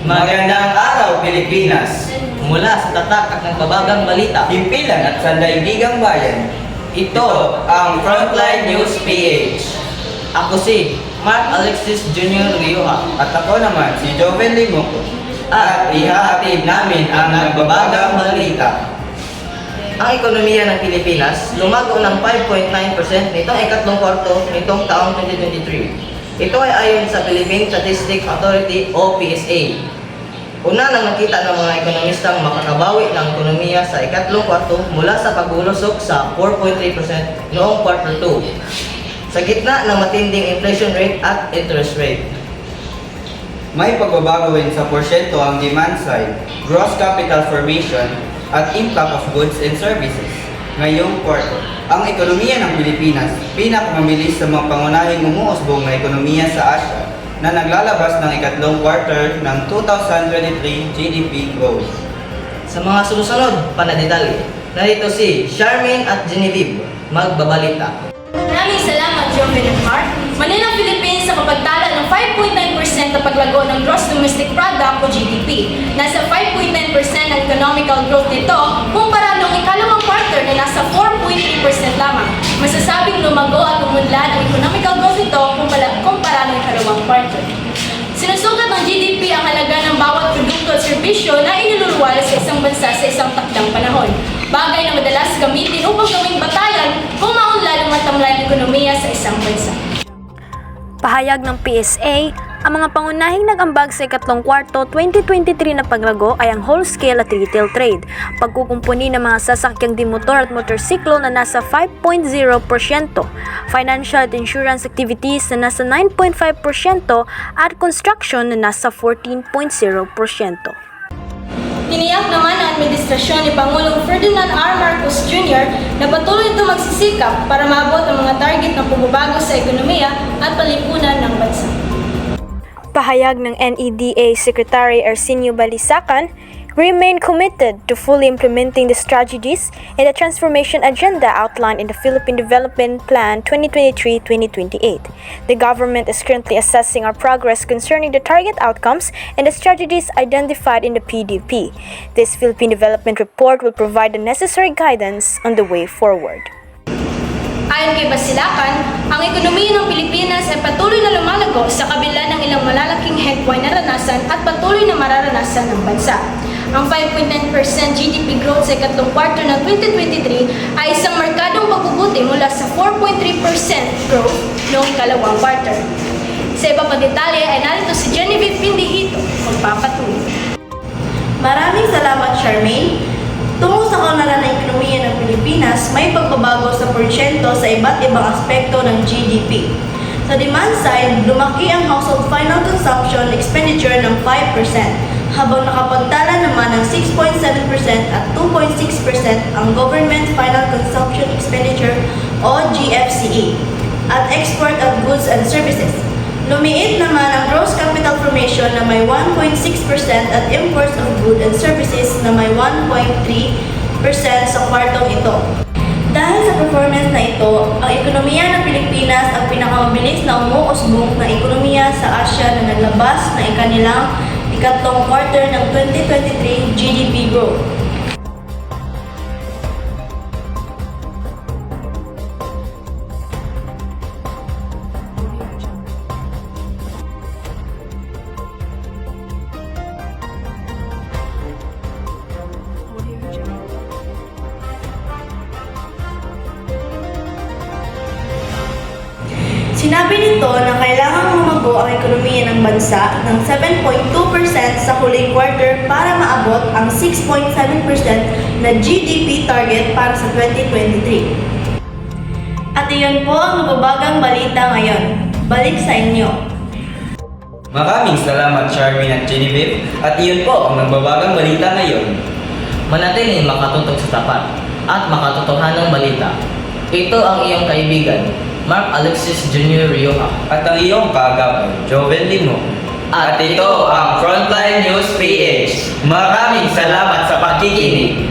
Magandang araw, Pilipinas! Mula sa tatak at nagbabagang balita, Himpilan at sandaigdigang bayan. ito Ang Frontline News PH. ako si Mark Alexis Jr. Rioja. At ako naman si Joven Limuco. At ihahatid namin ang nagbabagang balita. Ang ekonomiya ng Pilipinas lumago ng 5.9% nitong ikatlong kwarto nitong taong 2023. Ito ay ayon sa Philippine Statistics Authority o PSA. Una nang nakita ng mga ekonomistang makakabawi ng ekonomiya sa ikatlong kwarto mula sa pagbulusok sa 4.3% noong quarter 2 sa gitna ng matinding inflation rate at interest rate. May pagbabago rin sa porsyento ang demand side, gross capital formation, at impact of goods and services. Ngayong kwarto, ang ekonomiya ng Pilipinas pinakamabilis sa mga pangunahing umuusbong na ekonomiya sa Asia na naglalabas ng ikatlong quarter ng 2023 GDP growth. Sa mga sumusunod panadetalye, narito si Charmaine at Genevieve magbabalita. Maraming salamat, Joven at Mark. Manila, Philippines sa mapagtala ng 5.9% na paglago ng Gross Domestic Product o GDP. Nasa 5.9% ang economical growth nito kumpara noong ikalawang quarter na nasa 4.3% lamang. Masasabing lumago at umunlad ang economical growth nito kumpara noong ikalawang quarter. Sinusukat ng GDP ang halaga ng bawat produkto at serbisyo na iniluluwal sa isang bansa sa isang takdang panahon. Bagay na madalas gamitin upang gawing batayan kung maunlad ang matamlay ng ekonomiya sa isang bansa. Pahayag ng PSA, ang mga pangunahing nag-ambag sa ikatlong kwarto 2023 na paglago ay ang wholesale at retail trade, pagkukumpuni ng mga sasakyang dimotor at motorsiklo na nasa 5.0%, financial at insurance activities na nasa 9.5% at construction na nasa 14.0%. Tiniyak naman ng administrasyon ni Pangulong Ferdinand R. Marcos Jr. na patuloy ito magsisikap para maabot ang mga target ng pagbabago sa ekonomiya at palipunan ng bansa. Pahayag ng NEDA Secretary Arsenio Balisacan, remain committed to fully implementing the strategies and the transformation agenda outlined in the Philippine Development Plan 2023-2028. The government is currently assessing our progress concerning the target outcomes and the strategies identified in the PDP. This Philippine Development Report will provide the necessary guidance on the way forward. Ayon kay Basilacan, ang ekonomiya ng Pilipinas ay patuloy na lumalago sa kabila ng ilang malalaking headwind na naranasan at patuloy na mararanasan ng bansa. Ang 5.9% GDP growth sa ikatlong quarter ng 2023 ay isang markadong pagbubuti mula sa 4.3% growth noong ikalawang quarter. Sa iba pang detalye ay narito si Genevieve Pindihito magpapatuloy. Maraming salamat, Charmaine. Tungo sa kaunlaran ng ekonomiya ng Pilipinas, may pagbabago sa porsyento sa iba't ibang aspekto ng GDP. Sa demand side, lumaki ang household final consumption expenditure ng 5%, habang nakapagtala naman ng 6.7% at 2.6% ang government final consumption expenditure o GFCE at export of goods and services. Lumiit naman ang gross capital formation na may 1.6% at imports of goods and services na may 1.3% sa kwartong ito. Dahil sa performance na ito, ang ekonomiya ng Pilipinas ang pinakamabilis na umuusbong na ekonomiya sa Asia na naglabas ng kanilang ikatlong quarter ng 2023 GDP growth. Sinabi nito na kailangang lumago ang ekonomiya ng bansa ng 7.2% sa huling quarter para maabot ang 6.7% na GDP target para sa 2023. At iyon po ang nababagang balita ngayon. Balik sa inyo. Maraming salamat, Charmaine at Genevieve. At iyon po ang nagbabagang balita ngayon. Manatiling makatutok sa tapat at makatotohanang balita. Ito ang iyong kaibigan, Mark Alexis Jr. Rioja. At ang iyong kaagapay, Joven Limo. At ito ang Frontline News PH. Maraming salamat sa pakikinig.